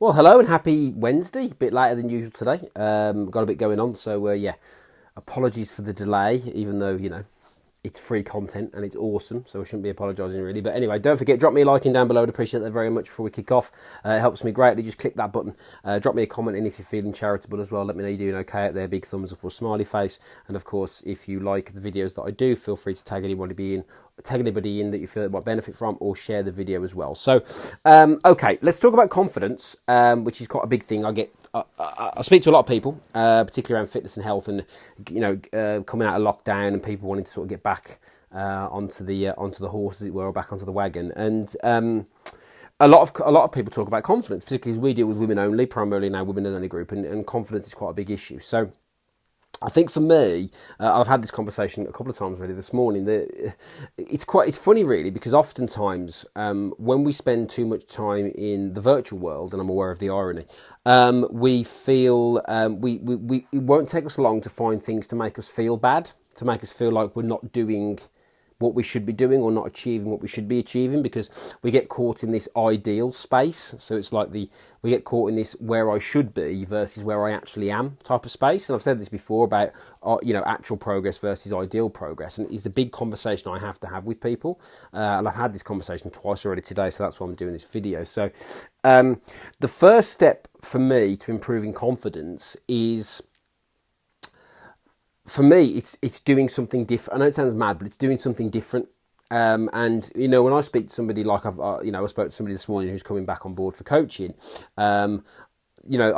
Well, hello and happy Wednesday. A bit later than usual today. Got a bit going on, so yeah. Apologies for the delay, even though it's free content and it's awesome, so I shouldn't be apologising really. But anyway, don't forget, drop me a like in down below. I'd appreciate that very much before we kick off. It helps me greatly. Just click that button. Drop me a comment in if you're feeling charitable as well. Let me know you're doing okay out there. Big thumbs up or smiley face. And of course, if you like the videos that I do, feel free to tag anybody in that you feel it might benefit from, or share the video as well. So, okay, let's talk about confidence, which is quite a big thing. I speak to a lot of people, particularly around fitness and health, and coming out of lockdown, and people wanting to sort of get back onto the horse, as it were, or back onto the wagon. And a lot of people talk about confidence, particularly as we deal with women only, primarily now women only group, and confidence is quite a big issue. So I think for me, I've had this conversation a couple of times already this morning. It's funny really, because oftentimes when we spend too much time in the virtual world, and I'm aware of the irony, we feel it won't take us long to find things to make us feel bad, to make us feel like we're not doing what we should be doing, or not achieving what we should be achieving, because we get caught in this ideal space. So it's like we get caught in this where I should be versus where I actually am type of space. And I've said this before about actual progress versus ideal progress, and it's a big conversation I have to have with people. And I've had this conversation twice already today, so that's why I'm doing this video. So the first step for me to improving confidence is, for me, it's doing something different. I know it sounds mad, but it's doing something different. And when I speak to somebody like I spoke to somebody this morning who's coming back on board for coaching. I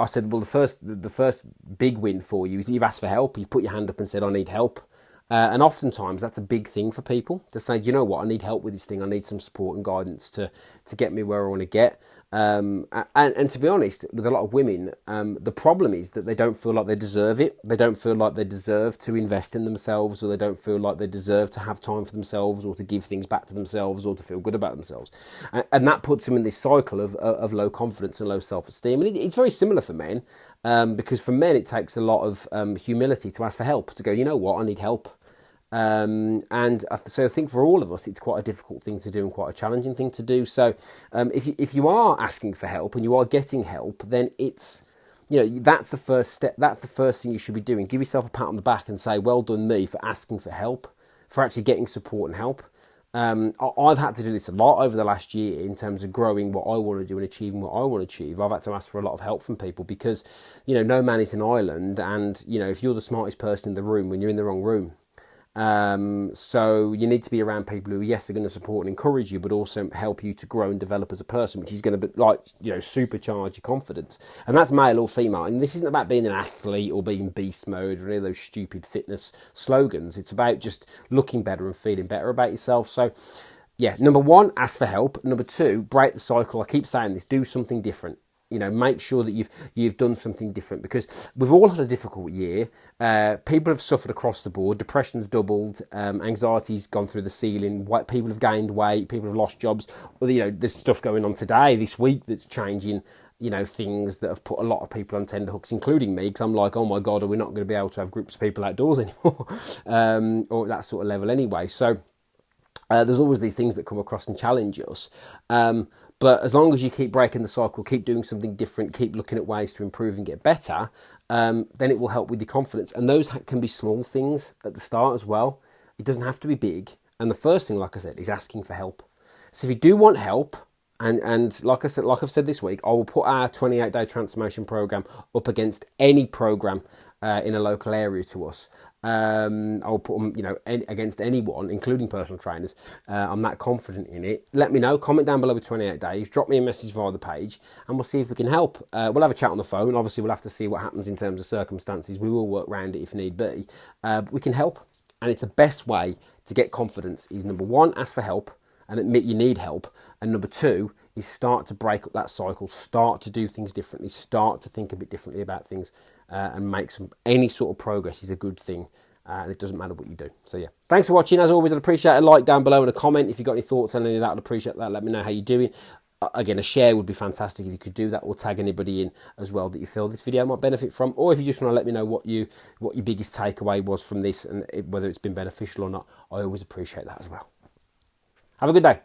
said, well, the first big win for you is that you've asked for help. You've put your hand up and said, I need help. And oftentimes that's a big thing for people to say, do you know what, I need help with this thing. I need some support and guidance to get me where I want to get. And to be honest, with a lot of women, the problem is that they don't feel like they deserve it. They don't feel like they deserve to invest in themselves, or they don't feel like they deserve to have time for themselves, or to give things back to themselves, or to feel good about themselves. And that puts them in this cycle of low confidence and low self-esteem. And it's very similar for men, because for men it takes a lot of humility to ask for help, to go, you know what, I need help. So I think for all of us, it's quite a difficult thing to do and quite a challenging thing to do. So if you are asking for help and you are getting help, then it's, that's the first step. That's the first thing you should be doing. Give yourself a pat on the back and say, well done me for asking for help, for actually getting support and help. I've had to do this a lot over the last year in terms of growing what I want to do and achieving what I want to achieve. I've had to ask for a lot of help from people because, no man is an island. And, if you're the smartest person in the room, when you're in the wrong room. So you need to be around people who, yes, are going to support and encourage you, but also help you to grow and develop as a person, which is going to be supercharge your confidence. And that's male or female. And this isn't about being an athlete or being beast mode or any of those stupid fitness slogans. It's about just looking better and feeling better about yourself. So yeah, number one, ask for help. Number two, break the cycle. I keep saying this, do something different. Make sure that you've done something different, because we've all had a difficult year. People have suffered across the board. Depression's doubled. Anxiety's gone through the ceiling. People have gained weight. People have lost jobs. There's stuff going on today, this week, that's changing. Things that have put a lot of people on tenterhooks, including me, because I'm like, oh my God, are we not going to be able to have groups of people outdoors anymore? Or at that sort of level anyway. So there's always these things that come across and challenge us. But as long as you keep breaking the cycle, keep doing something different, keep looking at ways to improve and get better, then it will help with your confidence. And those can be small things at the start as well. It doesn't have to be big. And the first thing, like I said, is asking for help. So if you do want help, and like I've said this week, I will put our 28-day transformation program up against any program in a local area to us. I'll put them, against anyone, including personal trainers. I'm that confident in it. Let me know. Comment down below with 28 days. Drop me a message via the page, and we'll see if we can help. We'll have a chat on the phone. Obviously, we'll have to see what happens in terms of circumstances. We will work around it if need be. We can help, and it's the best way to get confidence. Is number one, ask for help and admit you need help, and number two is start to break up that cycle. Start to do things differently. Start to think a bit differently about things. And make any sort of progress is a good thing, and it doesn't matter what you do. So yeah, thanks for watching. As always, I'd appreciate a like down below and a comment. If you've got any thoughts on any of that, I'd appreciate that. Let me know how you're doing. Again, a share would be fantastic if you could do that, or tag anybody in as well that you feel this video might benefit from, or if you just want to let me know what your biggest takeaway was from this, and whether it's been beneficial or not. I always appreciate that as well. Have a good day.